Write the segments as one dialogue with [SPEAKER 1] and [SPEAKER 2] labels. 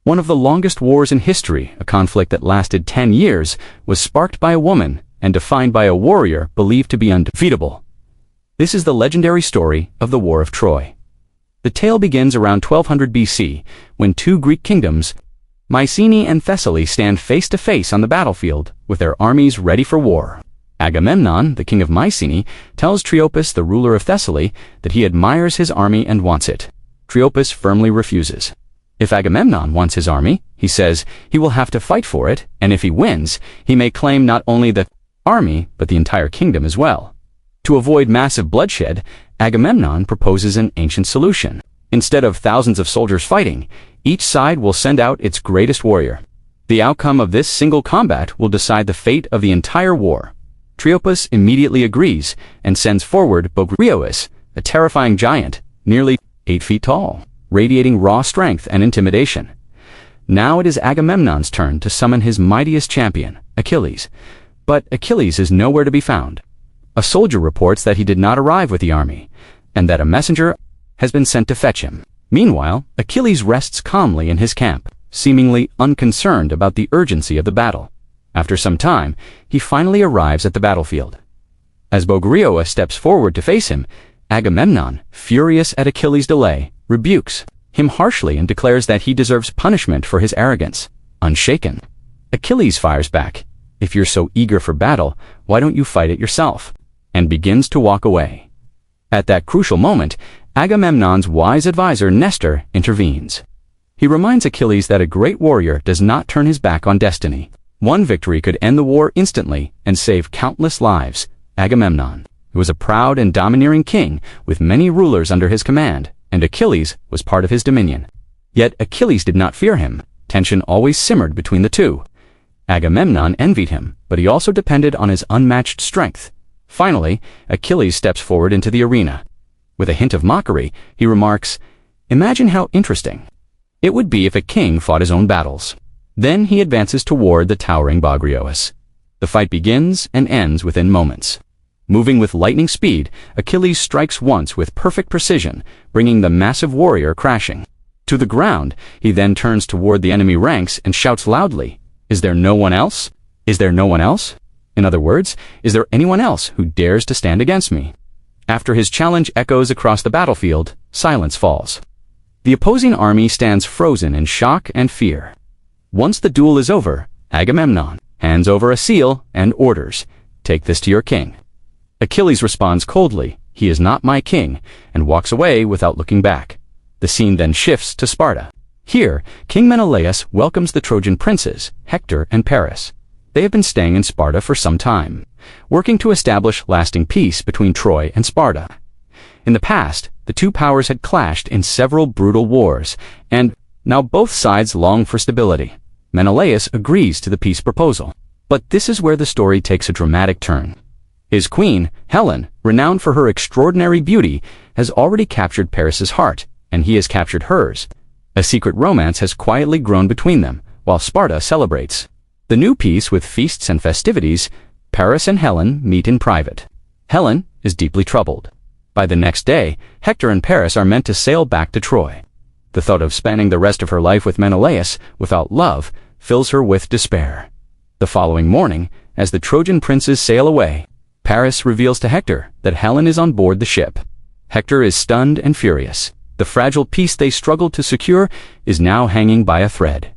[SPEAKER 1] One of the longest wars in history, a conflict that lasted 10 years, was sparked by a woman and defined by a warrior believed to be undefeatable. This is the legendary story of the War of Troy. The tale begins around 1200 BC, when two Greek kingdoms, Mycenae and Thessaly, stand face to face on the battlefield, with their armies ready for war. Agamemnon, the king of Mycenae, tells Triopas, the ruler of Thessaly, that he admires his army and wants it. Triopas firmly refuses. If Agamemnon wants his army, he says, he will have to fight for it, and if he wins, he may claim not only the army, but the entire kingdom as well. To avoid massive bloodshed, Agamemnon proposes an ancient solution. Instead of thousands of soldiers fighting, each side will send out its greatest warrior. The outcome of this single combat will decide the fate of the entire war. Triopas immediately agrees and sends forward Boreas, a terrifying giant, nearly 8 feet tall, radiating raw strength and intimidation. Now it is Agamemnon's turn to summon his mightiest champion, Achilles. But Achilles is nowhere to be found. A soldier reports that he did not arrive with the army, and that a messenger has been sent to fetch him. Meanwhile, Achilles rests calmly in his camp, seemingly unconcerned about the urgency of the battle. After some time, he finally arrives at the battlefield. As Boreas steps forward to face him, Agamemnon, furious at Achilles' delay, rebukes him harshly and declares that he deserves punishment for his arrogance. Unshaken, Achilles fires back, "If you're so eager for battle, why don't you fight it yourself?" and begins to walk away. At that crucial moment, Agamemnon's wise advisor Nestor intervenes. He reminds Achilles that a great warrior does not turn his back on destiny. One victory could end the war instantly and save countless lives. Agamemnon, who was a proud and domineering king with many rulers under his command, and Achilles was part of his dominion. Yet Achilles did not fear him. Tension always simmered between the two. Agamemnon envied him, but he also depended on his unmatched strength. Finally, Achilles steps forward into the arena. With a hint of mockery, he remarks, "Imagine how interesting it would be if a king fought his own battles." Then he advances toward the towering Boreas. The fight begins and ends within moments. Moving with lightning speed, Achilles strikes once with perfect precision, bringing the massive warrior crashing to the ground. He then turns toward the enemy ranks and shouts loudly, "Is there no one else? Is there no one else? In other words, is there anyone else who dares to stand against me?" After his challenge echoes across the battlefield, silence falls. The opposing army stands frozen in shock and fear. Once the duel is over, Agamemnon hands over a seal and orders, "Take this to your king." Achilles responds coldly, "He is not my king," and walks away without looking back. The scene then shifts to Sparta. Here, King Menelaus welcomes the Trojan princes, Hector and Paris. They have been staying in Sparta for some time, working to establish lasting peace between Troy and Sparta. In the past, the two powers had clashed in several brutal wars, and now both sides long for stability. Menelaus agrees to the peace proposal. But this is where the story takes a dramatic turn. His queen, Helen, renowned for her extraordinary beauty, has already captured Paris's heart, and he has captured hers. A secret romance has quietly grown between them, while Sparta celebrates the new peace with feasts and festivities. Paris and Helen meet in private. Helen is deeply troubled. By the next day, Hector and Paris are meant to sail back to Troy. The thought of spending the rest of her life with Menelaus without love fills her with despair. The following morning, as the Trojan princes sail away, Paris reveals to Hector that Helen is on board the ship. Hector is stunned and furious. The fragile peace they struggled to secure is now hanging by a thread.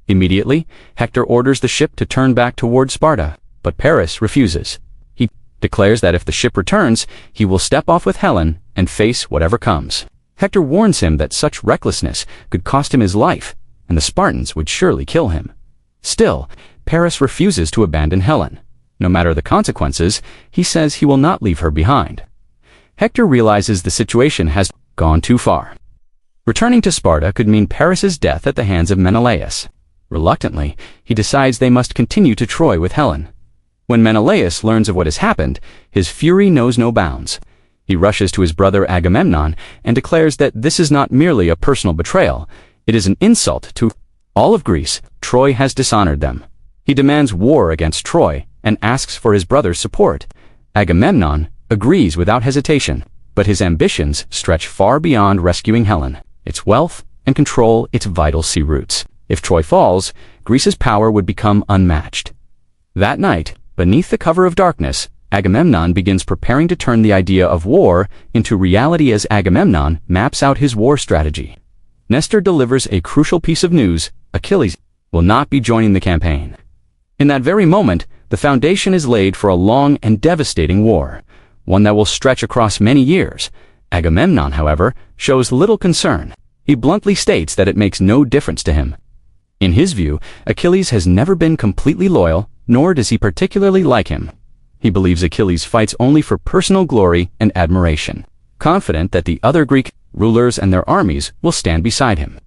[SPEAKER 1] Immediately, Hector orders the ship to turn back toward Sparta, but Paris refuses. He declares that if the ship returns, he will step off with Helen and face whatever comes. Hector warns him that such recklessness could cost him his life, and the Spartans would surely kill him. Still, Paris refuses to abandon Helen. No matter the consequences, he says he will not leave her behind. Hector realizes the situation has gone too far. Returning to Sparta could mean Paris's death at the hands of Menelaus. Reluctantly, he decides they must continue to Troy with Helen. When Menelaus learns of what has happened, his fury knows no bounds. He rushes to his brother Agamemnon and declares that this is not merely a personal betrayal, it is an insult to all of Greece. Troy has dishonored them. He demands war against Troy and asks for his brother's support. Agamemnon agrees without hesitation, but his ambitions stretch far beyond rescuing Helen. Its wealth and control its vital sea routes. If Troy falls, Greece's power would become unmatched. That night, beneath the cover of darkness, Agamemnon begins preparing to turn the idea of war into reality as Agamemnon maps out his war strategy. Nestor delivers a crucial piece of news: Achilles will not be joining the campaign. In that very moment, the foundation is laid for a long and devastating war, one that will stretch across many years. Agamemnon, however, shows little concern. He bluntly states that it makes no difference to him. In his view, Achilles has never been completely loyal, nor does he particularly like him. He believes Achilles fights only for personal glory and admiration, confident that the other Greek rulers and their armies will stand beside him.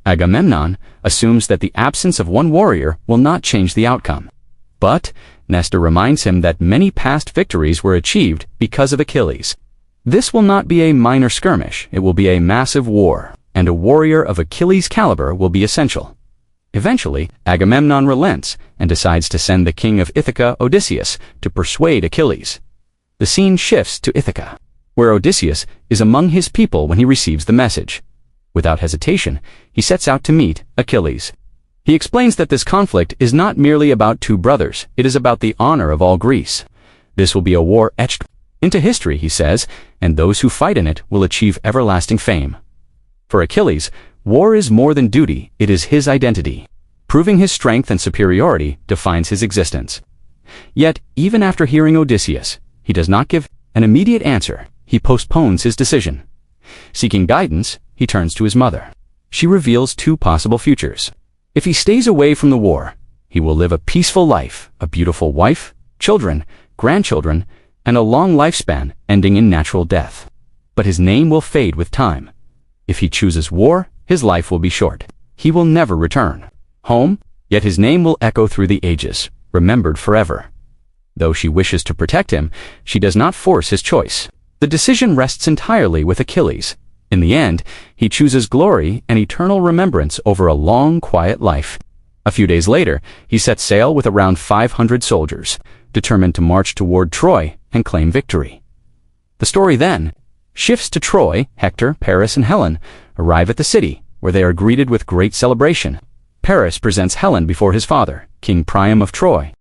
[SPEAKER 1] Agamemnon assumes that the absence of one warrior will not change the outcome. But Nestor reminds him that many past victories were achieved because of Achilles. This will not be a minor skirmish, it will be a massive war, and a warrior of Achilles' caliber will be essential. Eventually, Agamemnon relents and decides to send the king of Ithaca, Odysseus, to persuade Achilles. The scene shifts to Ithaca, where Odysseus is among his people when he receives the message. Without hesitation, he sets out to meet Achilles. He explains that this conflict is not merely about two brothers, it is about the honor of all Greece. This will be a war etched into history, he says, and those who fight in it will achieve everlasting fame. For Achilles, war is more than duty, it is his identity. Proving his strength and superiority defines his existence. Yet, even after hearing Odysseus, he does not give an immediate answer. He postpones his decision. Seeking guidance, he turns to his mother. She reveals two possible futures. If he stays away from the war, he will live a peaceful life, a beautiful wife, children, grandchildren, and a long lifespan ending in natural death. But his name will fade with time. If he chooses war, his life will be short. He will never return home, yet his name will echo through the ages, remembered forever. Though she wishes to protect him, she does not force his choice. The decision rests entirely with Achilles. In the end, he chooses glory and eternal remembrance over a long, quiet life. A few days later, he sets sail with around 500 soldiers, determined to march toward Troy and claim victory. The story then shifts to Troy. Hector, Paris, and Helen arrive at the city, where they are greeted with great celebration. Paris presents Helen before his father, King Priam of Troy.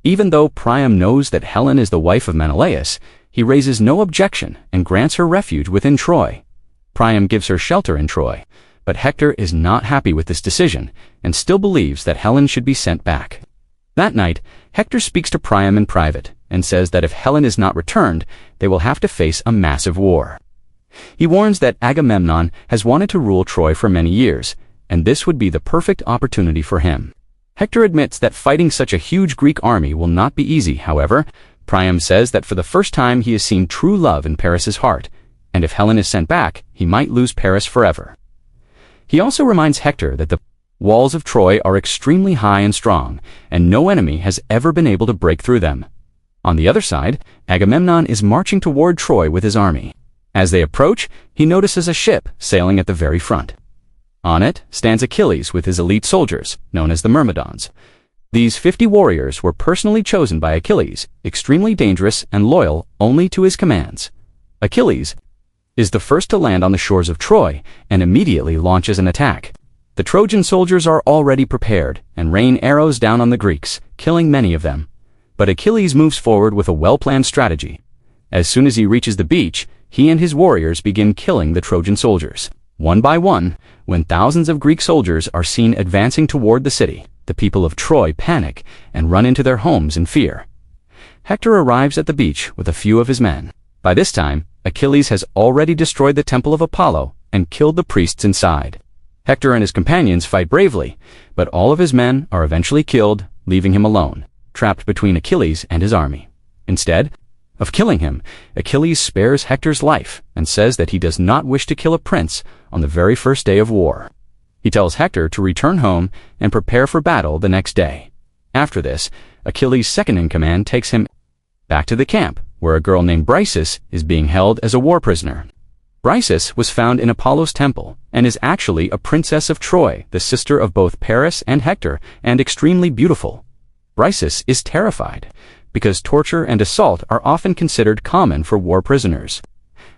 [SPEAKER 1] Even though Priam knows that Helen is the wife of Menelaus, he raises no objection and grants her refuge within Troy. Priam gives her shelter in Troy, but Hector is not happy with this decision and still believes that Helen should be sent back. That night, Hector speaks to Priam in private and says that if Helen is not returned, they will have to face a massive war. He warns that Agamemnon has wanted to rule Troy for many years, and this would be the perfect opportunity for him. Hector admits that fighting such a huge Greek army will not be easy. However, Priam says that for the first time he has seen true love in Paris's heart, and if Helen is sent back, he might lose Paris forever. He also reminds Hector that the walls of Troy are extremely high and strong, and no enemy has ever been able to break through them. On the other side, Agamemnon is marching toward Troy with his army. As they approach, he notices a ship sailing at the very front. On it stands Achilles with his elite soldiers, known as the Myrmidons. These 50 warriors were personally chosen by Achilles, extremely dangerous and loyal only to his commands. Achilles is the first to land on the shores of Troy and immediately launches an attack. The Trojan soldiers are already prepared and rain arrows down on the Greeks, killing many of them. But Achilles moves forward with a well-planned strategy. As soon as he reaches the beach, he and his warriors begin killing the Trojan soldiers. One by one, when thousands of Greek soldiers are seen advancing toward the city, the people of Troy panic and run into their homes in fear. Hector arrives at the beach with a few of his men. By this time, Achilles has already destroyed the temple of Apollo and killed the priests inside. Hector and his companions fight bravely, but all of his men are eventually killed, leaving him alone, trapped between Achilles and his army. Instead of killing him, Achilles spares Hector's life and says that he does not wish to kill a prince on the very first day of war. He tells Hector to return home and prepare for battle the next day. After this, Achilles' second-in-command takes him back to the camp, where a girl named Briseis is being held as a war prisoner. Briseis was found in Apollo's temple and is actually a princess of Troy, the sister of both Paris and Hector, and extremely beautiful. Briseis is terrified, because torture and assault are often considered common for war prisoners.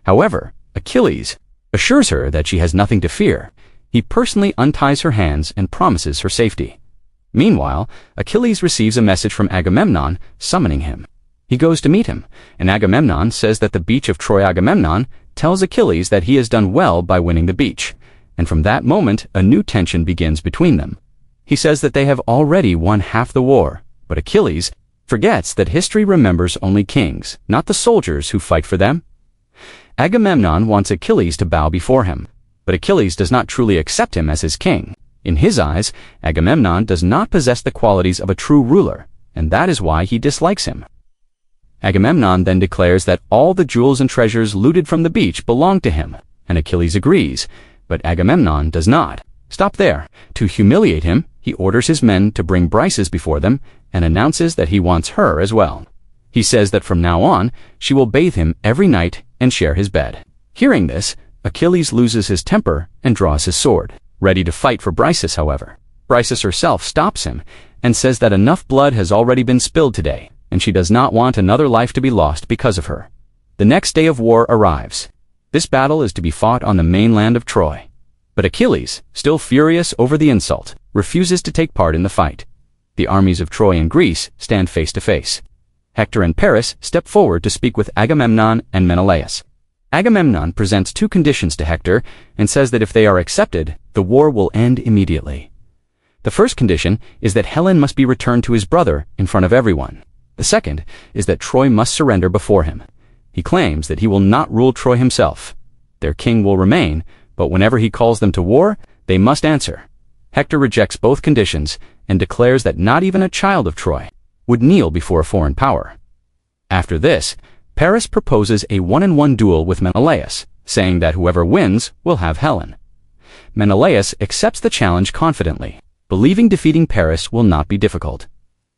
[SPEAKER 1] However, Achilles assures her that she has nothing to fear. He personally unties her hands and promises her safety. Meanwhile, Achilles receives a message from Agamemnon summoning him. He goes to meet him, and Agamemnon says that the beach of Troy. Agamemnon tells Achilles that he has done well by winning the beach, and from that moment a new tension begins between them. He says that they have already won half the war, but Achilles forgets that history remembers only kings, not the soldiers who fight for them. Agamemnon wants Achilles to bow before him, but Achilles does not truly accept him as his king. In his eyes, Agamemnon does not possess the qualities of a true ruler, and that is why he dislikes him. Agamemnon then declares that all the jewels and treasures looted from the beach belong to him, and Achilles agrees, but Agamemnon does not stop there. To humiliate him, he orders his men to bring Briseis before them and announces that he wants her as well. He says that from now on, she will bathe him every night and share his bed. Hearing this, Achilles loses his temper and draws his sword, ready to fight for Briseis. However, Briseis herself stops him and says that enough blood has already been spilled today, and she does not want another life to be lost because of her. The next day of war arrives. This battle is to be fought on the mainland of Troy. But Achilles, still furious over the insult, refuses to take part in the fight. The armies of Troy and Greece stand face to face. Hector and Paris step forward to speak with Agamemnon and Menelaus. Agamemnon presents two conditions to Hector and says that if they are accepted, the war will end immediately. The first condition is that Helen must be returned to his brother in front of everyone. The second is that Troy must surrender before him. He claims that he will not rule Troy himself. Their king will remain, but whenever he calls them to war, they must answer. Hector rejects both conditions and declares that not even a child of Troy would kneel before a foreign power. After this, Paris proposes a one-on-one duel with Menelaus, saying that whoever wins will have Helen. Menelaus accepts the challenge confidently, believing defeating Paris will not be difficult.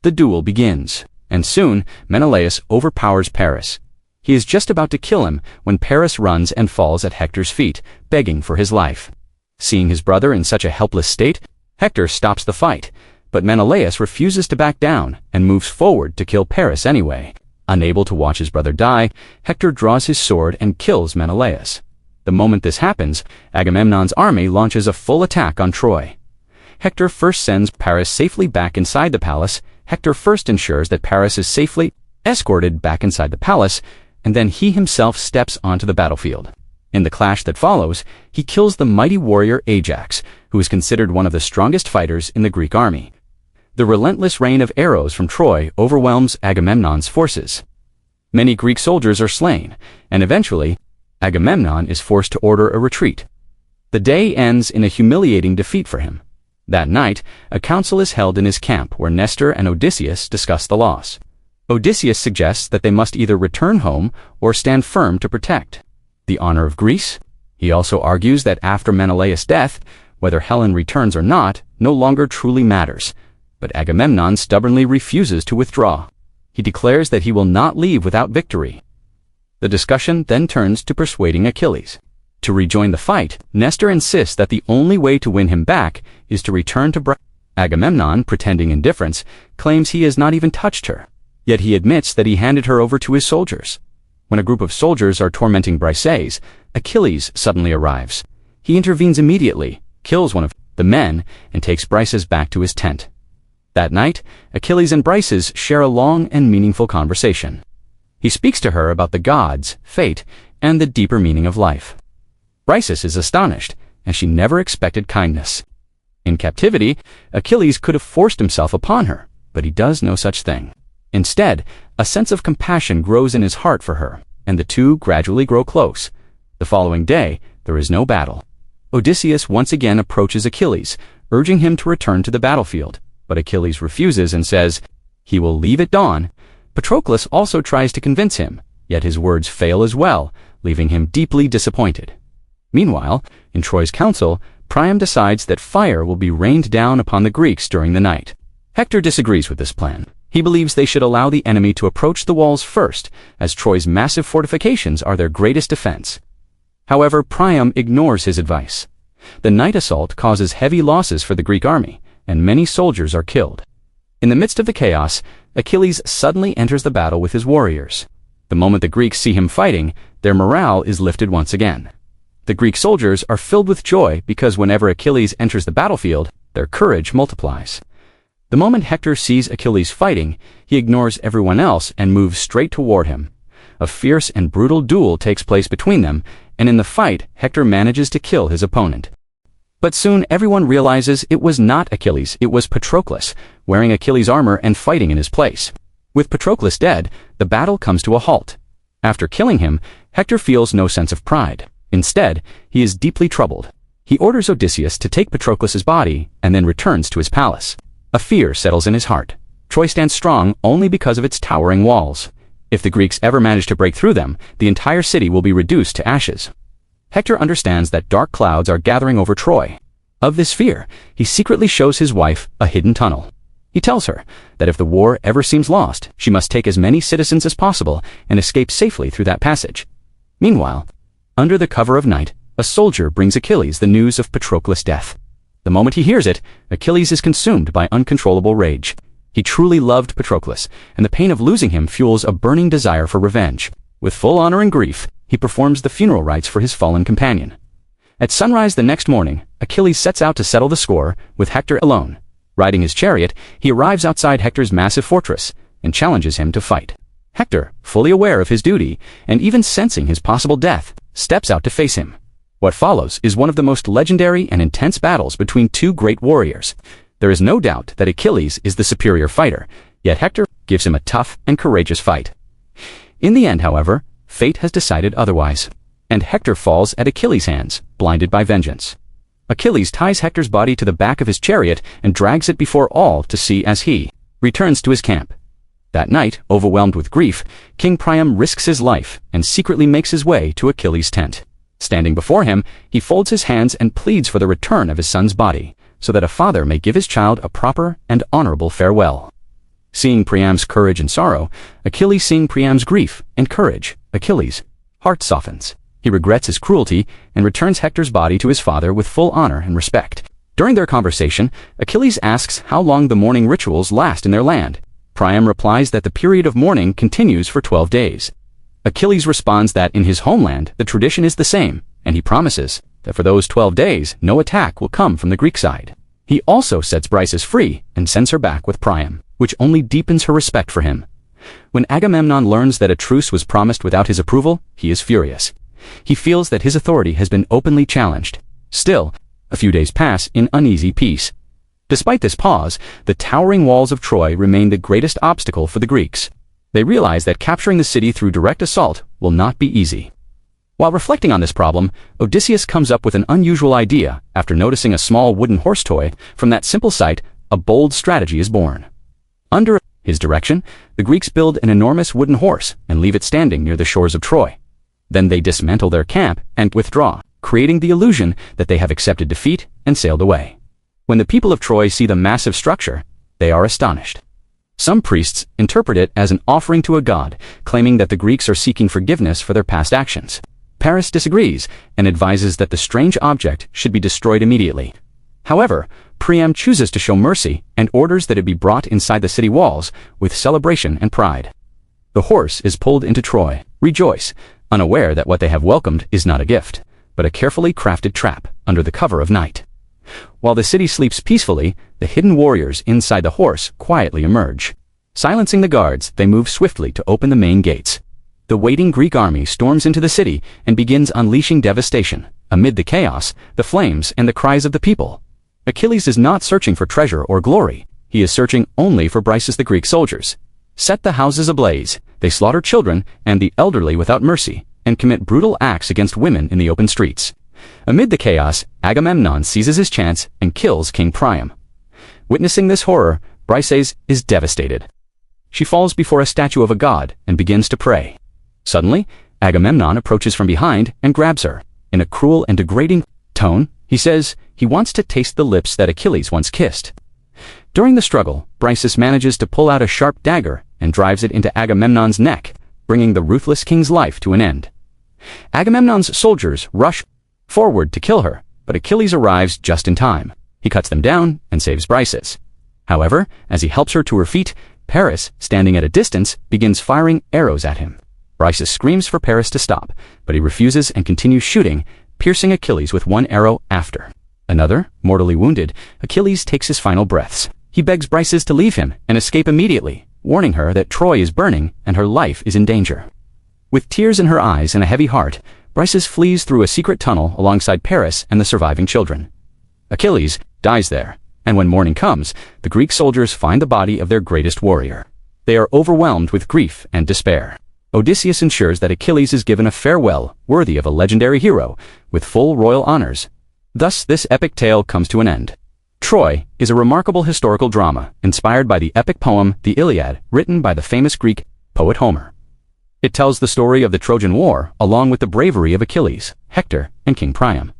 [SPEAKER 1] The duel begins, and soon Menelaus overpowers Paris. He is just about to kill him when Paris runs and falls at Hector's feet, begging for his life. Seeing his brother in such a helpless state, Hector stops the fight, but Menelaus refuses to back down and moves forward to kill Paris anyway. Unable to watch his brother die, Hector draws his sword and kills Menelaus. The moment this happens, Agamemnon's army launches a full attack on Troy. Hector first sends Paris safely back inside the palace. Hector first ensures that Paris is safely escorted back inside the palace, and then he himself steps onto the battlefield. In the clash that follows, he kills the mighty warrior Ajax, who is considered one of the strongest fighters in the Greek army. The relentless rain of arrows from Troy overwhelms Agamemnon's forces. Many Greek soldiers are slain, and eventually, Agamemnon is forced to order a retreat. The day ends in a humiliating defeat for him. That night, a council is held in his camp where Nestor and Odysseus discuss the loss. Odysseus suggests that they must either return home or stand firm to protect the honor of Greece. He also argues that after Menelaus' death, whether Helen returns or not no longer truly matters, but Agamemnon stubbornly refuses to withdraw. He declares that he will not leave without victory. The discussion then turns to persuading Achilles to rejoin the fight. Nestor insists that the only way to win him back is to return to Agamemnon, pretending indifference, claims he has not even touched her. Yet he admits that he handed her over to his soldiers. When a group of soldiers are tormenting Briseis, Achilles suddenly arrives. He intervenes immediately, kills one of the men, and takes Briseis back to his tent. That night, Achilles and Briseis share a long and meaningful conversation. He speaks to her about the gods, fate, and the deeper meaning of life. Briseis is astonished, as she never expected kindness. In captivity, Achilles could have forced himself upon her, but he does no such thing. Instead, a sense of compassion grows in his heart for her, and the two gradually grow close. The following day, there is no battle. Odysseus once again approaches Achilles, urging him to return to the battlefield, but Achilles refuses and says he will leave at dawn. Patroclus also tries to convince him, yet his words fail as well, leaving him deeply disappointed. Meanwhile, in Troy's council, Priam decides that fire will be rained down upon the Greeks during the night. Hector disagrees with this plan. He believes they should allow the enemy to approach the walls first, as Troy's massive fortifications are their greatest defense. However, Priam ignores his advice. The night assault causes heavy losses for the Greek army, and many soldiers are killed. In the midst of the chaos, Achilles suddenly enters the battle with his warriors. The moment the Greeks see him fighting, their morale is lifted once again. The Greek soldiers are filled with joy because whenever Achilles enters the battlefield, their courage multiplies. The moment Hector sees Achilles fighting, he ignores everyone else and moves straight toward him. A fierce and brutal duel takes place between them, and in the fight, Hector manages to kill his opponent. But soon everyone realizes it was not Achilles, it was Patroclus, wearing Achilles' armor and fighting in his place. With Patroclus dead, the battle comes to a halt. After killing him, Hector feels no sense of pride. Instead, he is deeply troubled. He orders Odysseus to take Patroclus's body and then returns to his palace. A fear settles in his heart. Troy stands strong only because of its towering walls. If the Greeks ever manage to break through them, the entire city will be reduced to ashes. Hector understands that dark clouds are gathering over Troy. Of this fear, he secretly shows his wife a hidden tunnel. He tells her that if the war ever seems lost, she must take as many citizens as possible and escape safely through that passage. Meanwhile, under the cover of night, a soldier brings Achilles the news of Patroclus' death. The moment he hears it, Achilles is consumed by uncontrollable rage. He truly loved Patroclus, and the pain of losing him fuels a burning desire for revenge. With full honor and grief, he performs the funeral rites for his fallen companion. At sunrise the next morning, Achilles sets out to settle the score, with Hector alone. Riding his chariot, he arrives outside Hector's massive fortress and challenges him to fight. Hector, fully aware of his duty, and even sensing his possible death, steps out to face him. What follows is one of the most legendary and intense battles between two great warriors. There is no doubt that Achilles is the superior fighter, yet Hector gives him a tough and courageous fight. In the end, however, fate has decided otherwise, and Hector falls at Achilles' hands, blinded by vengeance. Achilles ties Hector's body to the back of his chariot and drags it before all to see as he returns to his camp. That night, overwhelmed with grief, King Priam risks his life and secretly makes his way to Achilles' tent. Standing before him, he folds his hands and pleads for the return of his son's body, so that a father may give his child a proper and honorable farewell. Seeing Priam's courage and sorrow, Achilles seeing Priam's grief and courage, Achilles' heart softens. He regrets his cruelty and returns Hector's body to his father with full honor and respect. During their conversation, Achilles asks how long the mourning rituals last in their land. Priam replies that the period of mourning continues for 12 days. Achilles responds that in his homeland the tradition is the same, and he promises that for those 12 days no attack will come from the Greek side. He also sets Briseis free and sends her back with Priam, which only deepens her respect for him. When Agamemnon learns that a truce was promised without his approval, he is furious. He feels that his authority has been openly challenged. Still, a few days pass in uneasy peace. Despite this pause, the towering walls of Troy remain the greatest obstacle for the Greeks. They realize that capturing the city through direct assault will not be easy. While reflecting on this problem, Odysseus comes up with an unusual idea. After noticing a small wooden horse toy, from that simple sight, a bold strategy is born. Under his direction, the Greeks build an enormous wooden horse and leave it standing near the shores of Troy. Then they dismantle their camp and withdraw, creating the illusion that they have accepted defeat and sailed away. When the people of Troy see the massive structure, they are astonished. Some priests interpret it as an offering to a god, claiming that the Greeks are seeking forgiveness for their past actions. Paris disagrees and advises that the strange object should be destroyed immediately. However, Priam chooses to show mercy and orders that it be brought inside the city walls with celebration and pride. The horse is pulled into Troy, rejoice, unaware that what they have welcomed is not a gift, but a carefully crafted trap under the cover of night. While the city sleeps peacefully, the hidden warriors inside the horse quietly emerge. Silencing the guards, they move swiftly to open the main gates. The waiting Greek army storms into the city and begins unleashing devastation. Amid the chaos, the flames, and the cries of the people, Achilles is not searching for treasure or glory. He is searching only for Briseis the Greek soldiers. Set the houses ablaze, they slaughter children and the elderly without mercy, and commit brutal acts against women in the open streets. Amid the chaos, Agamemnon seizes his chance and kills King Priam. Witnessing this horror, Briseis is devastated. She falls before a statue of a god and begins to pray. Suddenly, Agamemnon approaches from behind and grabs her. In a cruel and degrading tone, he says he wants to taste the lips that Achilles once kissed. During the struggle, Briseis manages to pull out a sharp dagger and drives it into Agamemnon's neck, bringing the ruthless king's life to an end. Agamemnon's soldiers rush forward to kill her, but Achilles arrives just in time. He cuts them down and saves Briseis. However, as he helps her to her feet, Paris, standing at a distance, begins firing arrows at him. Briseis screams for Paris to stop, but he refuses and continues shooting, piercing Achilles with one arrow after another. Mortally wounded, Achilles takes his final breaths. He begs Briseis to leave him and escape immediately, warning her that Troy is burning and her life is in danger. With tears in her eyes and a heavy heart, Briseis flees through a secret tunnel alongside Paris and the surviving children. Achilles dies there, and when morning comes, the Greek soldiers find the body of their greatest warrior. They are overwhelmed with grief and despair. Odysseus ensures that Achilles is given a farewell worthy of a legendary hero, with full royal honors. Thus this epic tale comes to an end. Troy is a remarkable historical drama inspired by the epic poem The Iliad, written by the famous Greek poet Homer. It tells the story of the Trojan War along with the bravery of Achilles, Hector, and King Priam.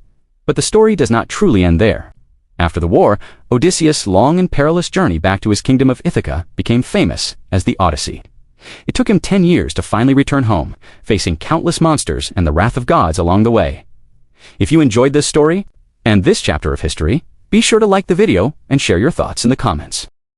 [SPEAKER 1] But the story does not truly end there. After the war, Odysseus' long and perilous journey back to his kingdom of Ithaca became famous as the Odyssey. It took him 10 years to finally return home, facing countless monsters and the wrath of gods along the way. If you enjoyed this story and this chapter of history, be sure to like the video and share your thoughts in the comments.